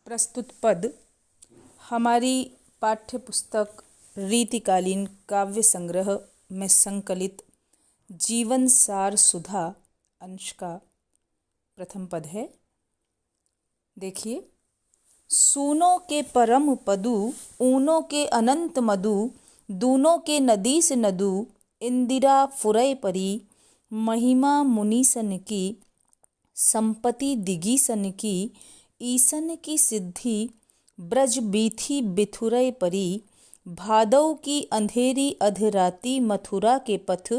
प्रस्तुत पद हमारी पाठ्य पुस्तक रीतिकालीन काव्य संग्रह में संकलित जीवन सार सुधा अंश का प्रथम पद है। देखिए, सूनों के परम पदु, ऊनों के अनंत मधु, दूनों के नदीस नदु, इंदिरा फुरय परी, महिमा मुनीसन की, संपत्ति दिगीसन की, ईसन की सिद्धि, ब्रज बीथी बिथुरय परी, भादव की अंधेरी अधराती मथुरा के पथ,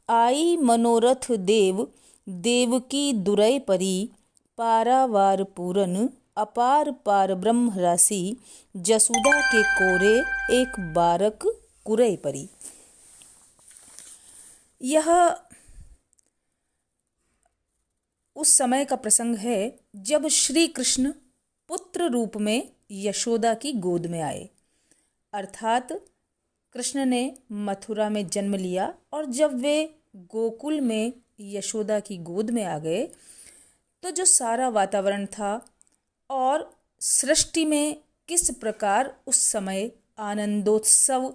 आई मनोरथ देव, देवकी दुरय परी, पारावार पूरन, अपार पार ब्रह्म राशि, जसुदा के कोरे एक बारक कुरय परी। यह उस समय का प्रसंग है जब श्री कृष्ण पुत्र रूप में यशोदा की गोद में आए। अर्थात कृष्ण ने मथुरा में जन्म लिया और जब वे गोकुल में यशोदा की गोद में आ गए तो जो सारा वातावरण था और सृष्टि में किस प्रकार उस समय आनंदोत्सव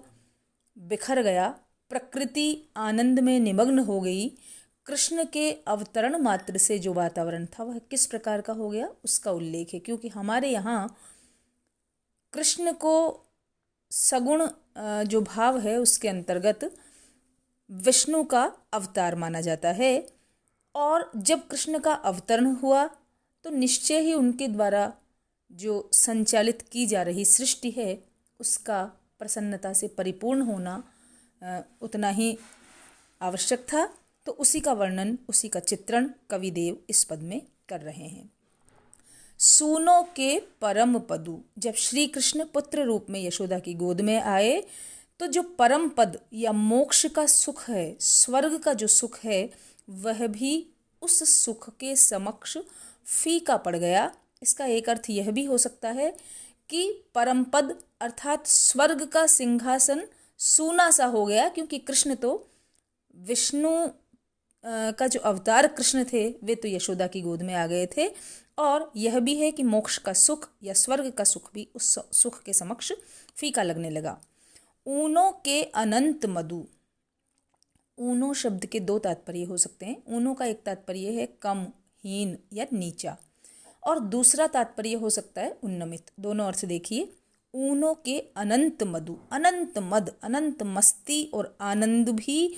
बिखर गया, प्रकृति आनंद में निमग्न हो गई। कृष्ण के अवतरण मात्र से जो वातावरण था वह किस प्रकार का हो गया उसका उल्लेख है, क्योंकि हमारे यहाँ कृष्ण को सगुण जो भाव है उसके अंतर्गत विष्णु का अवतार माना जाता है। और जब कृष्ण का अवतरण हुआ तो निश्चय ही उनके द्वारा जो संचालित की जा रही सृष्टि है उसका प्रसन्नता से परिपूर्ण होना उतना ही आवश्यक था। तो उसी का वर्णन, उसी का चित्रण कविदेव इस पद में कर रहे हैं। सूनों के परम पदु, जब श्री कृष्ण पुत्र रूप में यशोदा की गोद में आए तो जो परम पद या मोक्ष का सुख है, स्वर्ग का जो सुख है, वह भी उस सुख के समक्ष फीका पड़ गया। इसका एक अर्थ यह भी हो सकता है कि परम पद अर्थात स्वर्ग का सिंहासन सूना सा हो गया, क्योंकि कृष्ण तो विष्णु का जो अवतार कृष्ण थे वे तो यशोदा की गोद में आ गए थे। और यह भी है कि मोक्ष का सुख या स्वर्ग का सुख भी उस सुख के समक्ष फीका लगने लगा। ऊनों के अनंत मधु, ऊनो शब्द के दो तात्पर्य हो सकते हैं। ऊनो का एक तात्पर्य है कम, हीन या नीचा, और दूसरा तात्पर्य हो सकता है उन्नमित। दोनों अर्थ देखिए। ऊनो के अनंत मधु, अनंत मद, अनंत मस्ती और आनंद भी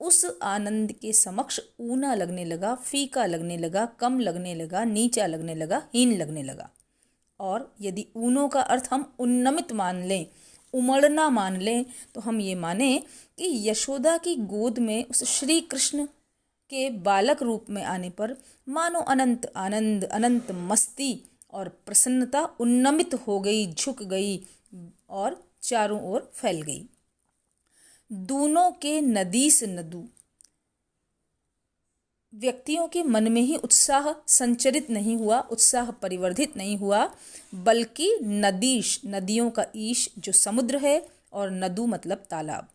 उस आनंद के समक्ष ऊना लगने लगा, फीका लगने लगा, कम लगने लगा, नीचा लगने लगा, हीन लगने लगा। और यदि ऊनो का अर्थ हम उन्नमित मान लें, उमड़ना मान लें, तो हम ये माने कि यशोदा की गोद में उस श्री कृष्ण के बालक रूप में आने पर मानो अनंत आनंद, अनंत मस्ती और प्रसन्नता उन्नमित हो गई, झुक गई और चारों ओर फैल गई। दूनों के नदीस नदु, व्यक्तियों के मन में ही उत्साह संचरित नहीं हुआ, उत्साह परिवर्धित नहीं हुआ, बल्कि नदीश, नदियों का ईश जो समुद्र है, और नदु मतलब तालाब,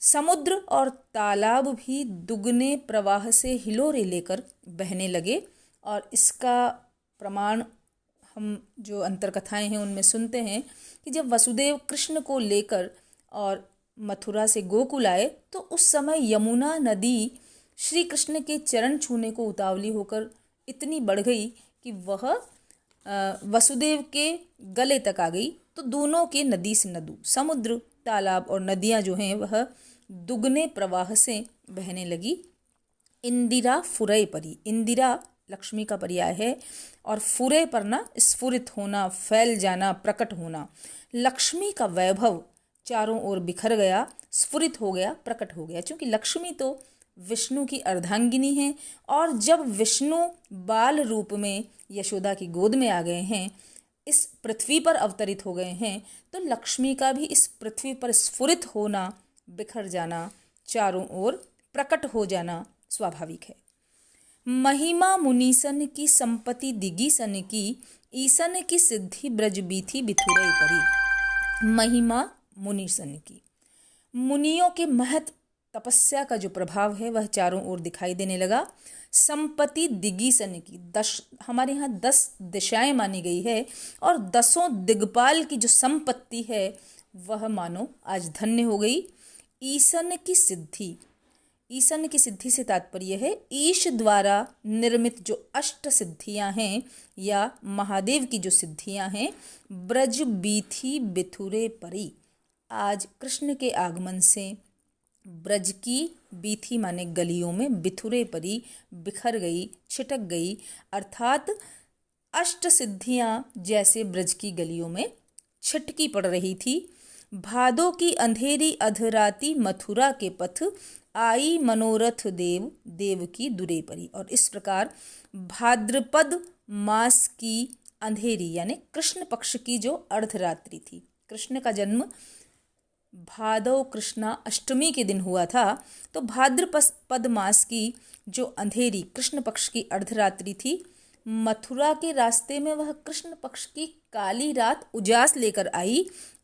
समुद्र और तालाब भी दुगने प्रवाह से हिलोरे लेकर बहने लगे। और इसका प्रमाण हम जो अंतरकथाएं हैं उनमें सुनते हैं कि जब वसुदेव कृष्ण को लेकर और मथुरा से गोकुल आए तो उस समय यमुना नदी श्री कृष्ण के चरण छूने को उतावली होकर इतनी बढ़ गई कि वह वसुदेव के गले तक आ गई। तो दोनों के नदी से नदु, समुद्र, तालाब और नदियां जो हैं वह दुगने प्रवाह से बहने लगी। इंदिरा फुरय परी, इंदिरा लक्ष्मी का पर्याय है और फुरे पर ना स्फुरित होना, फैल जाना, प्रकट होना। लक्ष्मी का वैभव चारों ओर बिखर गया, स्फुरित हो गया, प्रकट हो गया, क्योंकि लक्ष्मी तो विष्णु की अर्धांगिनी है। और जब विष्णु बाल रूप में यशोदा की गोद में आ गए हैं, इस पृथ्वी पर अवतरित हो गए हैं, तो लक्ष्मी का भी इस पृथ्वी पर स्फुरित होना, बिखर जाना, चारों ओर प्रकट हो जाना स्वाभाविक है। महिमा मुनीसन की, संपत्ति दिगीसन की, ईसन की सिद्धि, ब्रज बीथी बिथुरई परी। महिमा मुनीसन की, मुनियों के महत तपस्या का जो प्रभाव है वह चारों ओर दिखाई देने लगा। संपत्ति दिगीसन की हमारे यहाँ 10 दिशाएं मानी गई है और 10 दिग्पाल की जो संपत्ति है वह मानो आज धन्य हो गई। ईसन की सिद्धि, ईसन की सिद्धि से तात्पर्य है ईश द्वारा निर्मित जो अष्ट सिद्धियां हैं या महादेव की जो सिद्धियां हैं, ब्रज बीथी बिथुरे परी। आज कृष्ण के आगमन से ब्रज की बीथी माने गलियों में बिथुरे परी बिखर गई, छिटक गई, अर्थात अष्ट सिद्धियां जैसे ब्रज की गलियों में छिटकी पड़ रही थी। भादों की अंधेरी अधराती मथुरा के पथ आई मनोरथ देव, देव की दुरे परी। और इस प्रकार भाद्रपद मास की अंधेरी यानी कृष्ण पक्ष की जो अर्धरात्रि थी, कृष्ण का जन्म भादव कृष्णा अष्टमी के दिन हुआ था, तो भाद्रपद मास की जो अंधेरी कृष्ण पक्ष की अर्धरात्रि थी, मथुरा के रास्ते में वह कृष्ण पक्ष की काली रात उजास लेकर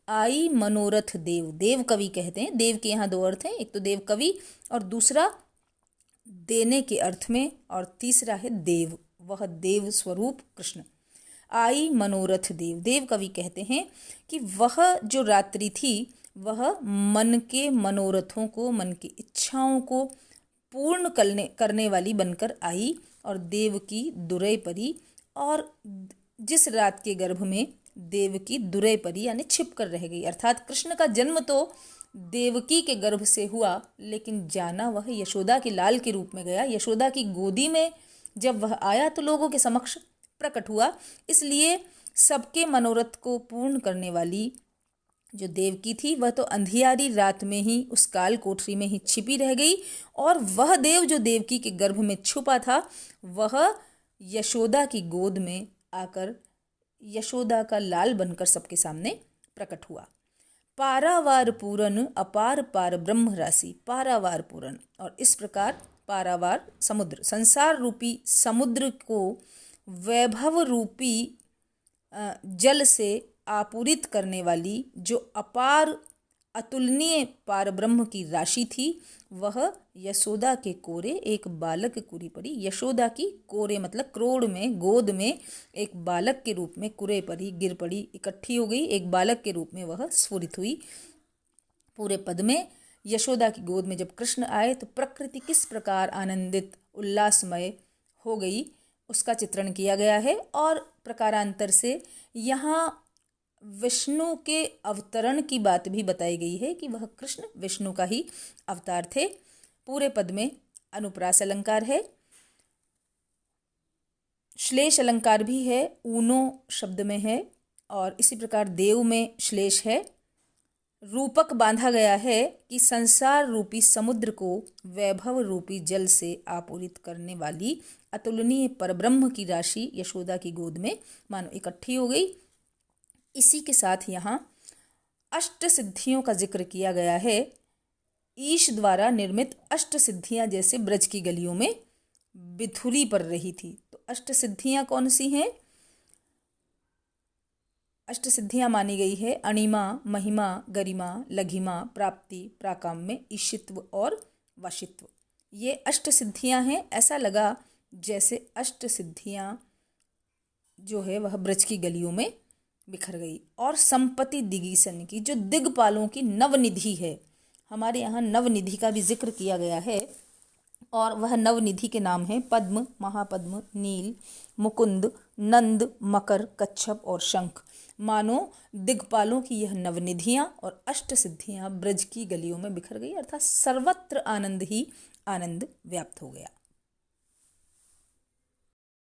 आई मनोरथ देव। देव कवि कहते हैं, देव के यहाँ 2 अर्थ हैं, एक तो देव कवि और दूसरा देने के अर्थ में, और तीसरा है देव, वह देव स्वरूप कृष्ण। आई मनोरथ देव, देव कवि कहते हैं कि वह जो रात्रि थी वह मन के मनोरथों को, मन की इच्छाओं को पूर्ण करने वाली बनकर आई और देव की दुरै परी। और जिस रात के गर्भ में देव की दुरै परी यानी छिप कर रह गई, अर्थात कृष्ण का जन्म तो देवकी के गर्भ से हुआ, लेकिन जाना वह यशोदा के लाल के रूप में गया। यशोदा की गोदी में जब वह आया तो लोगों के समक्ष प्रकट हुआ, इसलिए सबके मनोरथ को पूर्ण करने वाली जो देवकी थी वह तो अंधियारी रात में ही उस काल कोठरी में ही छिपी रह गई, और वह देव जो देवकी के गर्भ में छुपा था वह यशोदा की गोद में आकर यशोदा का लाल बनकर सबके सामने प्रकट हुआ। पारावार पूरन अपार पार ब्रह्म राशि, पारावार पूरन, और इस प्रकार पारावार समुद्र, संसार रूपी समुद्र को वैभव रूपी जल से आपूरित करने वाली जो अपार अतुलनीय पार ब्रह्म की राशि थी, वह यशोदा के कोरे एक बालक कुरी पड़ी। यशोदा की कोरे मतलब क्रोड़ में, गोद में एक बालक के रूप में कुरे पड़ी, गिर पड़ी, इकट्ठी हो गई, एक बालक के रूप में वह स्फुरित हुई। पूरे पद में यशोदा की गोद में जब कृष्ण आए तो प्रकृति किस प्रकार आनंदित उल्लासमय हो गई उसका चित्रण किया गया है। और प्रकारांतर से यहाँ विष्णु के अवतरण की बात भी बताई गई है कि वह कृष्ण विष्णु का ही अवतार थे। पूरे पद में अनुप्रास अलंकार है, श्लेष अलंकार भी है, ऊनो शब्द में है, और इसी प्रकार देव में श्लेष है। रूपक बांधा गया है कि संसार रूपी समुद्र को वैभव रूपी जल से आपूरित करने वाली अतुलनीय परब्रह्म की राशि यशोदा की गोद में मानो इकट्ठी हो गई। इसी के साथ यहाँ अष्ट सिद्धियों का जिक्र किया गया है। ईश द्वारा निर्मित अष्ट सिद्धियां जैसे ब्रज की गलियों में बिथुरी पड़ रही थी। तो अष्ट सिद्धियां कौन सी हैं? अष्ट सिद्धियां मानी गई है अणिमा, महिमा, गरिमा, लघिमा, प्राप्ति, प्राकाम्य, ईशित्व और वशित्व। ये अष्ट सिद्धियां हैं। ऐसा लगा जैसे अष्ट सिद्धियां जो है वह ब्रज की गलियों में बिखर गई। और संपत्ति दिगीसन की जो दिग्पालों की नवनिधि है, हमारे यहाँ नवनिधि का भी जिक्र किया गया है, और वह नवनिधि के नाम है पद्म, महापद्म, नील, मुकुंद, नंद, मकर, कच्छप और शंख। मानो दिग्पालों की यह नवनिधियाँ और अष्ट सिद्धियाँ ब्रज की गलियों में बिखर गई, अर्थात सर्वत्र आनंद ही आनंद व्याप्त हो गया।